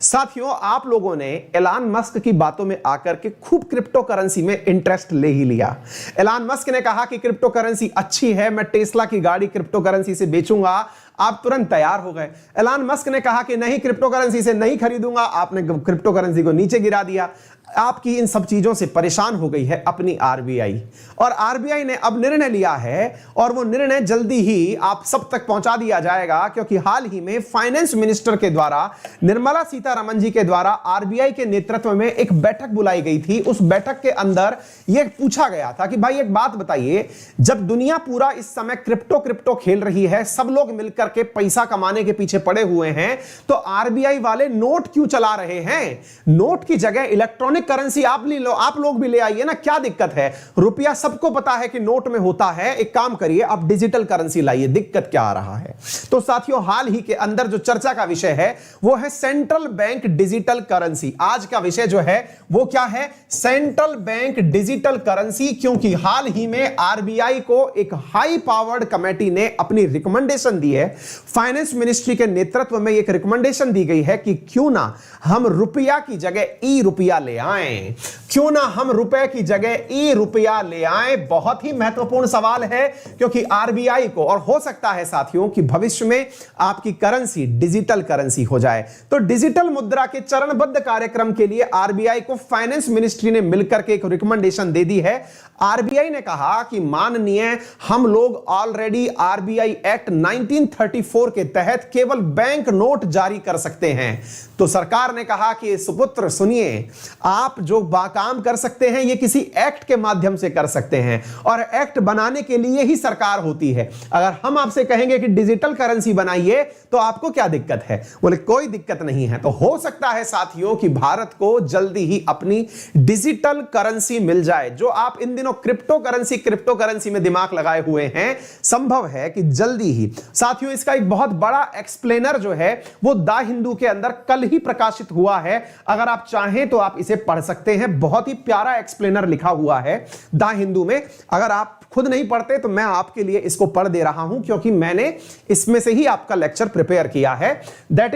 साथियों, आप लोगों ने एलन मस्क की बातों में आकर के खूब क्रिप्टो करेंसी में इंटरेस्ट ले ही लिया। एलन मस्क ने कहा कि क्रिप्टो करेंसी अच्छी है, मैं टेस्ला की गाड़ी क्रिप्टो करेंसी से बेचूंगा। आप तुरंत तैयार हो गए। एलन मस्क ने कहा कि नहीं, क्रिप्टो करेंसी से नहीं खरीदूंगा। आपने क्रिप्टो करेंसी को नीचे गिरा दिया। आपकी इन सब चीजों से परेशान हो गई है अपनी आरबीआई, और आरबीआई ने अब निर्णय लिया है और वो निर्णय जल्दी ही आप सब तक पहुंचा दिया जाएगा, क्योंकि हाल ही में फाइनेंस मिनिस्टर के द्वारा, निर्मला सीतारमण जी के द्वारा आरबीआई के नेतृत्व में एक बैठक बुलाई गई थी। उस बैठक के अंदर यह पूछा गया था कि भाई एक बात बताइए, जब दुनिया पूरा इस समय क्रिप्टो क्रिप्टो खेल रही है, सब लोग मिलकर के पैसा कमाने के पीछे पड़े हुए हैं, तो आरबीआई वाले नोट क्यों चला रहे हैं? नोट की जगह इलेक्ट्रॉनिक करेंसी आप ले लो, आप लोग भी ले आइए ना, क्या दिक्कत है? रुपया सबको पता है कि नोट में होता है। एक काम करिए, आप डिजिटल करेंसी लाइए, दिक्कत क्या आ रहा है? तो साथियों, हाल ही के अंदर जो चर्चा का विषय है वो है सेंट्रल बैंक डिजिटल करेंसी। आज का विषय जो है वो क्या है? Central bank digital currency. क्योंकि हाल ही में आरबीआई को एक हाई पावर्ड कमेटी ने अपनी रिकमेंडेशन दी है, फाइनेंस मिनिस्ट्री के नेतृत्व में एक रिकमेंडेशन दी गई है कि क्यों ना हम रुपया की जगह ई रुपया ले आएं, क्यों ना हम रुपए की जगह ई रुपया ले आएं। बहुत ही महत्वपूर्ण सवाल है, क्योंकि आरबीआई को, और हो सकता है साथियों कि भविष्य में आपकी करेंसी डिजिटल करेंसी हो जाए। तो डिजिटल मुद्रा के चरणबद्ध कार्यक्रम के लिए आरबीआई को फाइनेंस मिनिस्ट्री ने मिलकर के एक रिकमेंडेशन दे दी है। आरबीआई ने कहा कि माननीय, हम लोग ऑलरेडी आरबीआई एक्ट 1934 के तहत केवल बैंक नोट जारी कर सकते हैं। तो सरकार ने कहा कि सुपुत्र सुनिए, आप जो काम कर सकते हैं ये किसी एक्ट के माध्यम से कर सकते हैं, और एक्ट बनाने के लिए ही सरकार होती है। अगर हम आपसे कहेंगे कि डिजिटल करेंसी बनाइए तो आपको क्या दिक्कत है? बोले कोई दिक्कत नहीं है। तो हो सकता है साथियों कि भारत को जल्दी ही अपनी डिजिटल करेंसी मिल जाए। जो आप इन दिनों क्रिप्टो करेंसी में दिमाग लगाए हुए हैं, संभव है कि जल्दी ही। साथियों, इसका एक बहुत बड़ा एक्सप्लेनर जो है वो द हिंदू के अंदर कल ही प्रकाशित हुआ है। अगर आप चाहें तो आप इसे पढ़ सकते हैं। बहुत ही प्यारा एक्सप्लेनर लिखा हुआ है द हिंदू में। अगर आप खुद नहीं पढ़ते तो मैं आपके लिए इसको पढ़ दे रहा हूं, क्योंकि मैंने इसमें से ही आपका लेक्चर प्रिपेयर किया है। That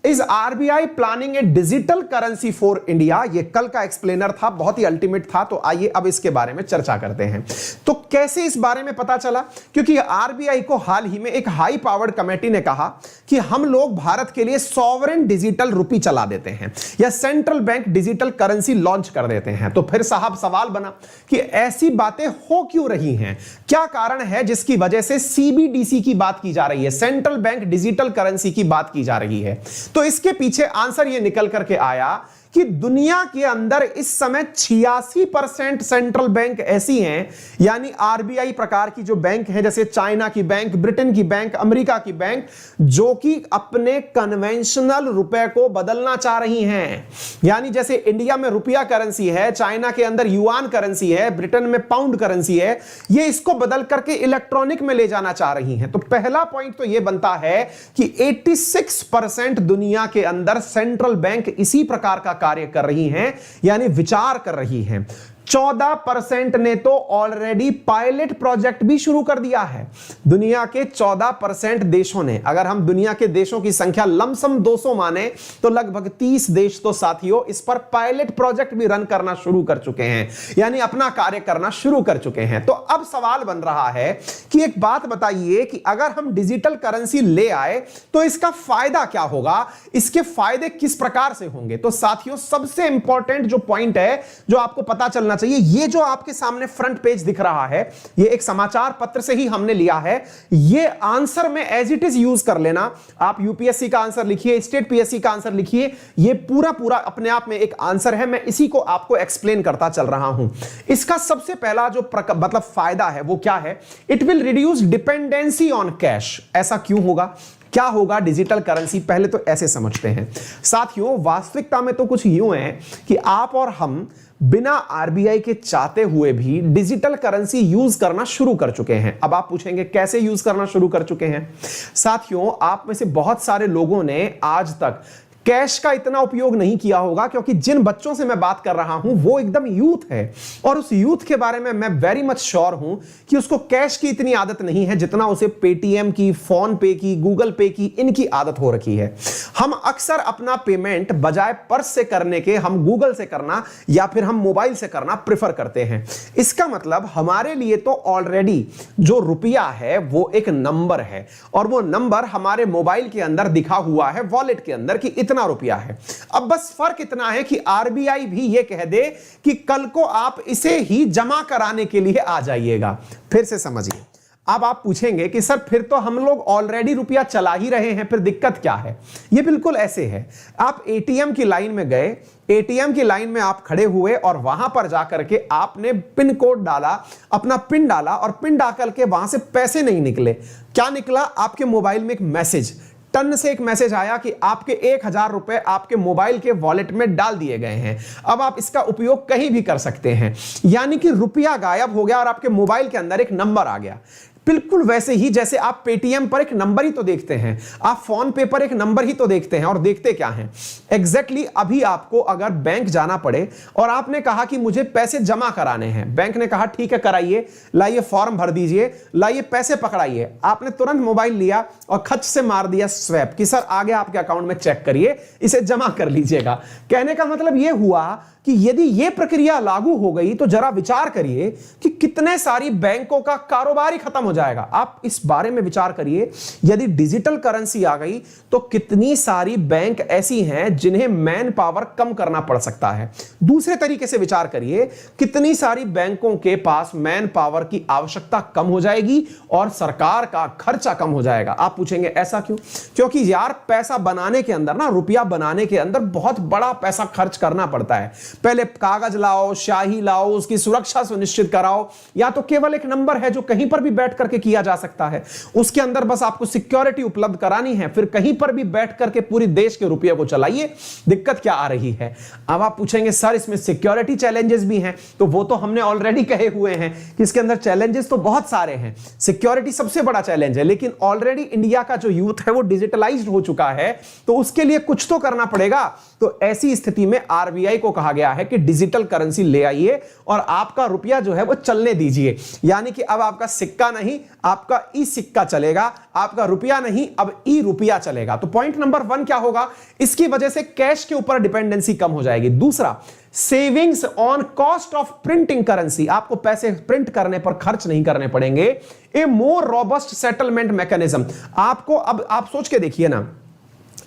is RBI planning A digital currency for India. ये कल का एक्सप्लेनर था, बहुत ही अल्टीमेट था। तो आइए अब इसके बारे में चर्चा करते हैं। तो कैसे इस बारे में पता चला? क्योंकि आरबीआई को हाल ही में एक हाई पावर्ड कमेटी ने कहा कि हम लोग भारत के लिए सॉवरेन डिजिटल रुपी चला देते हैं, या central bank digital currency launch कर देते हैं। तो फिर साहब सवाल बना कि ऐसी बातें हो क्यों रही हैं? क्या कारण है जिसकी वजह से सीबीडीसी की बात की जा रही है, सेंट्रल बैंक डिजिटल करेंसी की बात की जा रही है? तो इसके पीछे आंसर यह निकल करके आया कि दुनिया के अंदर इस समय 86% सेंट्रल बैंक ऐसी हैं, यानी आरबीआई प्रकार की जो बैंक हैं, जैसे चाइना की बैंक, ब्रिटेन की बैंक, अमेरिका की बैंक, जो कि अपने कन्वेंशनल रुपए को बदलना चाह रही हैं। यानी जैसे इंडिया में रुपया करेंसी है, चाइना के अंदर युआन करेंसी है, ब्रिटेन में पाउंड करेंसी है, ये इसको बदल करके इलेक्ट्रॉनिक में ले जाना चाह रही हैं। तो पहला पॉइंट तो यह बनता है कि 86% दुनिया के अंदर सेंट्रल बैंक इसी प्रकार का कार्य कर रही हैं, यानी विचार कर रही हैं। 14% ने तो ऑलरेडी पायलट प्रोजेक्ट भी शुरू कर दिया है। दुनिया के 14% देशों ने, अगर हम दुनिया के देशों की संख्या लमसम 200 माने तो लगभग 30 देश तो साथियों इस पर पायलट प्रोजेक्ट भी रन करना शुरू कर चुके हैं, यानी अपना कार्य करना शुरू कर चुके हैं। तो अब सवाल बन रहा है कि एक बात बताइए कि अगर हम डिजिटल करेंसी ले आए तो इसका फायदा क्या होगा, इसके फायदे किस प्रकार से होंगे? तो साथियों, सबसे इंपॉर्टेंट जो पॉइंट है जो आपको पता चलना चाहिए, ये जो आपके सामने फ्रंट पेज दिख रहा है, ये एक समाचार पत्र से ही हमने लिया है। ये आंसर में एज इट इज यूज कर लेना। आप यूपीएससी का आंसर लिखिए, स्टेट पीएससी का आंसर लिखिए, ये पूरा पूरा अपने आप में एक आंसर है। मैं इसी को आपको एक्सप्लेन करता चल रहा हूं। इसका सबसे पहला जो मतलब फायदा है वो क्या है? It will reduce dependency on cash. ऐसा क्यों होगा? क्या होगा डिजिटल करेंसी? पहले तो ऐसे समझते हैं साथियों। वास्तविकता में तो कुछ यूं है कि आप और हम बिना आरबीआई के चाहते हुए भी डिजिटल करेंसी यूज करना शुरू कर चुके हैं। अब आप पूछेंगे कैसे यूज करना शुरू कर चुके हैं? साथियों, आप में से बहुत सारे लोगों ने आज तक कैश का इतना उपयोग नहीं किया होगा, क्योंकि जिन बच्चों से मैं बात कर रहा हूं वो एकदम यूथ है, और उस यूथ के बारे में मैं वेरी मच श्योर हूं कि उसको कैश की इतनी आदत नहीं है जितना उसे पेटीएम की, फोन पे की, गूगल पे की, इनकी आदत हो रखी है। हम अक्सर अपना पेमेंट बजाय पर्स से करने के हम गूगल से करना या फिर हम मोबाइल से करना प्रेफर करते हैं। इसका मतलब हमारे लिए तो ऑलरेडी जो रुपया है वो एक नंबर है, और वो नंबर हमारे मोबाइल के अंदर दिखा हुआ है वॉलेट के अंदर कि इतना रुपया है। अब बस फर्क इतना है कि आरबीआई भी ये कह दे कि कल को आप इसे ही जमा कराने के लिए आ जाइएगा। फिर से समझिए, अब आप पूछेंगे कि सर फिर तो हम लोग ऑलरेडी रुपया चला ही रहे हैं, फिर दिक्कत क्या है? ये बिल्कुल ऐसे है, आप एटीएम की लाइन में गए, एटीएम की लाइन में आप खड़े हुए और वहां पर जाकर के आपने पिन कोड डाला, अपना पिन डाला, और पिन डाल के वहां से पैसे नहीं निकले। क्या निकला? आपके मोबाइल में एक मैसेज, टन से एक मैसेज आया कि आपके 1000 रुपए आपके मोबाइल के वॉलेट में डाल दिए गए हैं। अब आप इसका उपयोग कहीं भी कर सकते हैं, यानी कि रुपया गायब हो गया और आपके मोबाइल के अंदर एक नंबर आ गया। बिल्कुल वैसे ही जैसे आप पेटीएम पर एक नंबर ही तो देखते हैं, आप फोन पे पर एक नंबर ही तो देखते हैं, और देखते क्या हैं एग्जैक्टली अभी आपको अगर बैंक जाना पड़े और आपने कहा कि मुझे पैसे जमा कराने हैं, बैंक ने कहा ठीक है कराइए, लाइए फॉर्म भर दीजिए, लाइए पैसे पकड़ाइए, आपने तुरंत मोबाइल लिया और खच से मार दिया स्वैप कि सर आगे आपके अकाउंट में चेक करिए, इसे जमा कर लीजिएगा। कहने का मतलब यह हुआ कि यदि यह प्रक्रिया लागू हो गई तो जरा विचार करिए कि कितने सारी बैंकों का कारोबार ही खत्म हो जाएगा। आप इस बारे में विचार करिए, यदि डिजिटल करेंसी आ गई तो कितनी सारी बैंक ऐसी हैं जिन्हें मैन पावर कम करना पड़ सकता है। दूसरे तरीके से विचार करिए, कितनी सारी बैंकों के पास मैन पावर की आवश्यकता कम हो जाएगी और सरकार का खर्चा कम हो जाएगा। आप पूछेंगे ऐसा क्यों? क्योंकि यार पैसा बनाने के अंदर ना, रुपया बनाने के अंदर बहुत बड़ा पैसा खर्च करना पड़ता है। पहले कागज लाओ, स्याही लाओ, उसकी सुरक्षा सुनिश्चित कराओ, या तो केवल एक नंबर है जो कहीं पर भी बैठ करके किया जा सकता है, उसके अंदर बस आपको सिक्योरिटी उपलब्ध करानी है, फिर कहीं पर भी बैठ करके पूरी देश के रुपये को चलाइए। दिक्कत क्या आ रही है? अब आप पूछेंगे सर इसमें सिक्योरिटी चैलेंजेस भी हैं, तो वो तो हमने ऑलरेडी कहे हुए हैं कि इसके अंदर चैलेंजेस तो बहुत सारे हैं, सिक्योरिटी सबसे बड़ा चैलेंज है, लेकिन ऑलरेडी इंडिया का जो यूथ है वो डिजिटलाइज्ड हो चुका है, तो उसके लिए कुछ तो करना पड़ेगा। तो ऐसी स्थिति में आरबीआई को कहा गया है कि डिजिटल करेंसी ले आइए और आपका रुपया जो है वो चलने दीजिए, यानी कि अब आपका सिक्का नहीं, आपका ई सिक्का चलेगा, आपका रुपया नहीं, अब ई रुपया चलेगा। तो पॉइंट नंबर 1 क्या होगा? इसकी वजह से कैश के ऊपर डिपेंडेंसी कम हो जाएगी। दूसरा, savings on cost of printing currency, आपको पैसे प्रिंट करने पर खर्च नहीं करने पड़ेंगे। ए मोर रोबस्ट सेटलमेंट मैकेनिज्म, आपको अब आप सोच के देखिए ना,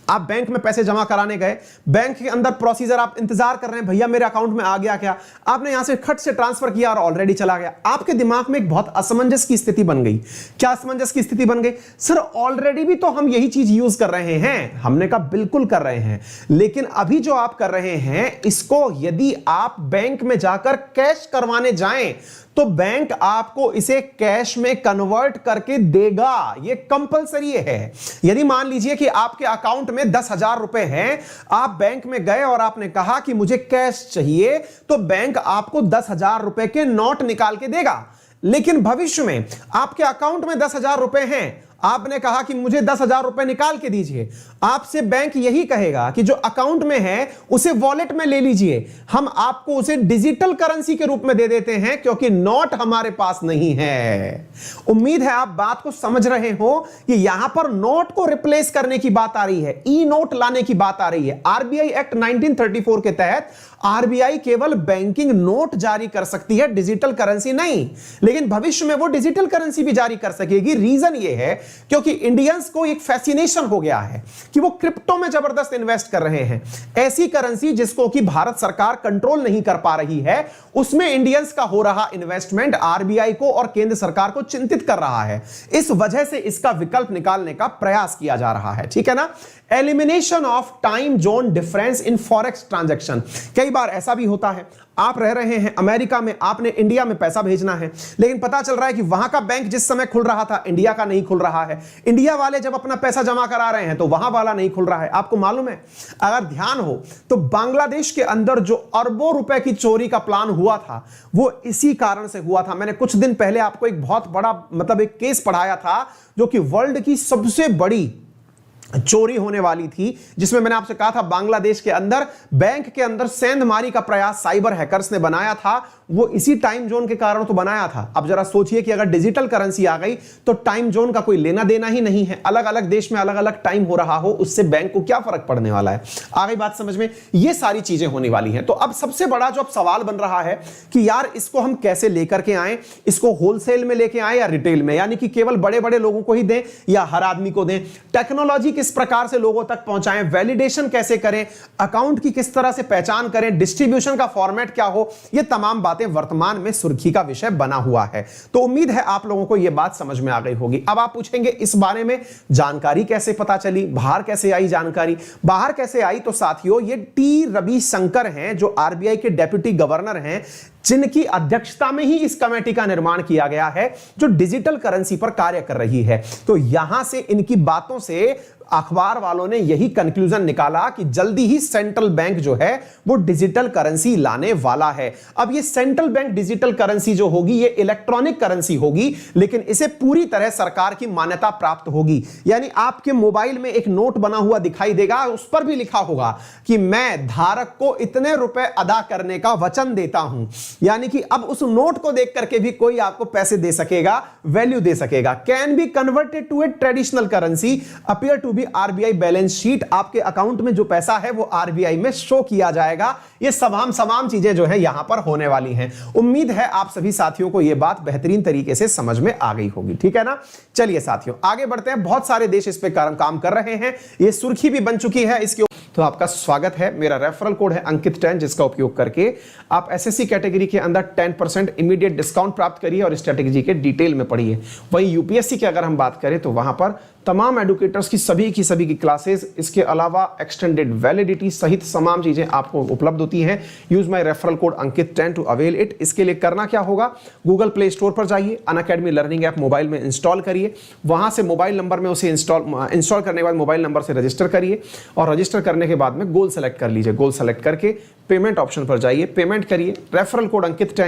आप बैंक में पैसे जमा कराने गए, बैंक के अंदर प्रोसीजर आप इंतजार कर रहे हैं, भैया मेरे अकाउंट में आ गया क्या? आपने यहां से खट से ट्रांसफर किया और ऑलरेडी चला गया। आपके दिमाग में एक बहुत असमंजस की स्थिति बन गई। क्या असमंजस की स्थिति बन गई? सर ऑलरेडी भी तो हम यही चीज यूज कर रहे हैं। हमने कहा बिल्कुल कर रहे हैं, लेकिन अभी जो आप कर रहे हैं इसको यदि आप बैंक में जाकर कैश करवाने जाएं तो बैंक आपको इसे कैश में कन्वर्ट करके देगा, यह कंपलसरी है। यदि मान लीजिए कि आपके अकाउंट में 10,000 रुपए हैं, आप बैंक में गए और आपने कहा कि मुझे कैश चाहिए, तो बैंक आपको 10,000 रुपए के नोट निकाल के देगा। लेकिन भविष्य में आपके अकाउंट में 10,000 रुपए हैं, आपने कहा कि मुझे 10,000 रुपए निकाल के दीजिए, आपसे बैंक यही कहेगा कि जो अकाउंट में है उसे वॉलेट में ले लीजिए, हम आपको उसे डिजिटल करेंसी के रूप में दे देते हैं क्योंकि नोट हमारे पास नहीं है। उम्मीद है आप बात को समझ रहे हो कि यहां पर नोट को रिप्लेस करने की बात आ रही है, ई नोट लाने की बात आ रही है। आरबीआई एक्ट 1934 के तहत आरबीआई केवल बैंकिंग नोट जारी कर सकती है, डिजिटल करेंसी नहीं, लेकिन भविष्य में वो डिजिटल करेंसी भी जारी कर सकेगी। रीजन ये है क्योंकि इंडियंस को एक फैसिनेशन हो गया है कि वो क्रिप्टो में जबरदस्त इन्वेस्ट कर रहे हैं। ऐसी करेंसी जिसको कि भारत सरकार कंट्रोल नहीं कर पा रही है, उसमें इंडियंस का हो रहा इन्वेस्टमेंट आरबीआई को और केंद्र सरकार को चिंतित कर रहा है। इस वजह से इसका विकल्प निकालने का प्रयास किया जा रहा है, ठीक है ना। Elimination of time zone difference in forex transaction, कई बार ऐसा भी होता है, आप रह रहे हैं अमेरिका में, आपने इंडिया में पैसा भेजना है, लेकिन पता चल रहा है कि वहां का बैंक जिस समय खुल रहा था इंडिया का नहीं खुल रहा है। इंडिया वाले जब अपना पैसा जमा करा रहे हैं तो वहां वाला नहीं खुल रहा है। आपको मालूम है, अगर ध्यान हो तो बांग्लादेश के अंदर जो अरबों रुपए की चोरी का प्लान हुआ था वो इसी कारण से हुआ था। मैंने कुछ दिन पहले आपको एक बहुत बड़ा एक केस पढ़ाया था जो कि वर्ल्ड की सबसे बड़ी चोरी होने वाली थी, जिसमें मैंने आपसे कहा था बांग्लादेश के अंदर बैंक के अंदर सेंधमारी का प्रयास साइबर हैकर्स ने बनाया था। वो इसी टाइम जोन के कारण तो बनाया था। अब जरा सोचिए कि अगर डिजिटल करेंसी आ गई तो टाइम जोन का कोई लेना देना ही नहीं है। अलग अलग देश में अलग अलग टाइम हो रहा हो, उससे बैंक को क्या फर्क पड़ने वाला है। आ गई बात समझ में। ये सारी चीजें होने वाली हैं। तो अब सबसे बड़ा जो अब सवाल बन रहा है कि यार इसको हम कैसे लेकर के आए, इसको होलसेल में लेके आए या रिटेल में, यानी कि केवल बड़े बड़े लोगों को ही दें या हर आदमी को दें, टेक्नोलॉजी किस प्रकार से लोगों तक पहुंचाएं, वैलिडेशन कैसे करें, अकाउंट की किस तरह से पहचान करें, डिस्ट्रीब्यूशन का फॉर्मेट क्या हो, ये तमाम बातें वर्तमान में सुर्खी का विषय बना हुआ है। तो उम्मीद है आप लोगों को यह बात समझ में आ गई होगी। अब आप पूछेंगे इस बारे में जानकारी कैसे पता चली, बाहर कैसे आई जानकारी। बाहर कैसे आई तो साथियों, ये टी रविशंकर हैं जो आरबीआई के डेप्यूटी गवर्नर हैं, जिनकी अध्यक्षता में ही इस कमेटी का निर्माण किया गया है जो डिजिटल करेंसी पर कार्य कर रही है। तो यहां से इनकी बातों से अखबार वालों ने यही कंक्लूजन निकाला कि जल्दी ही सेंट्रल बैंक जो है वो डिजिटल करेंसी लाने वाला है। अब ये सेंट्रल बैंक डिजिटल करेंसी जो होगी ये इलेक्ट्रॉनिक करेंसी होगी, लेकिन इसे पूरी तरह सरकार की मान्यता प्राप्त होगी। यानी आपके मोबाइल में एक नोट बना हुआ दिखाई देगा, उस पर भी लिखा होगा कि मैं धारक को इतने रुपए अदा करने का वचन देता हूं। यानी कि अब उस नोट को देख करके भी कोई आपको पैसे दे सकेगा, वैल्यू दे सकेगा। Can be converted to a traditional currency, appear to RBI balance sheet, आपके अकाउंट में जो पैसा है वो आरबीआई में शो किया जाएगा। ये तमाम चीजें जो है यहां पर होने वाली हैं। उम्मीद है आप सभी साथियों को यह बात बेहतरीन तरीके से समझ में आ गई होगी। ठीक है ना। चलिए साथियों आगे बढ़ते हैं। बहुत सारे देश इस पे काम कर रहे हैं, ये सुर्खी भी बन चुकी है इसके। तो आपका स्वागत है। मेरा रेफरल कोड है अंकित 10, जिसका उपयोग करके आप एसएससी कैटेगरी के अंदर 10% इमीडिएट डिस्काउंट प्राप्त करिए और स्ट्रेटेजी के डिटेल में पढ़िए। वहीं यूपीएससी की अगर हम बात करें तो वहां पर तमाम एडुकेटर्स की सभी की क्लासेस, इसके अलावा एक्सटेंडेड वैलिडिटी सहित तमाम चीजें आपको उपलब्ध होती हैं। Use my referral code Ankit 10 to avail it. इसके लिए करना क्या होगा, गूगल प्ले स्टोर पर जाइए, अनअकैडमी लर्निंग ऐप मोबाइल में इंस्टॉल करिए, वहां से मोबाइल नंबर में उसे इंस्टॉल करने के बाद मोबाइल नंबर से रजिस्टर करिए और रजिस्टर करने के बाद में गोल सेलेक्ट कर लीजिए। गोल सेलेक्ट करके पेमेंट ऑप्शन पर जाइए, पेमेंट करिए, रेफरल कोड अंकित 10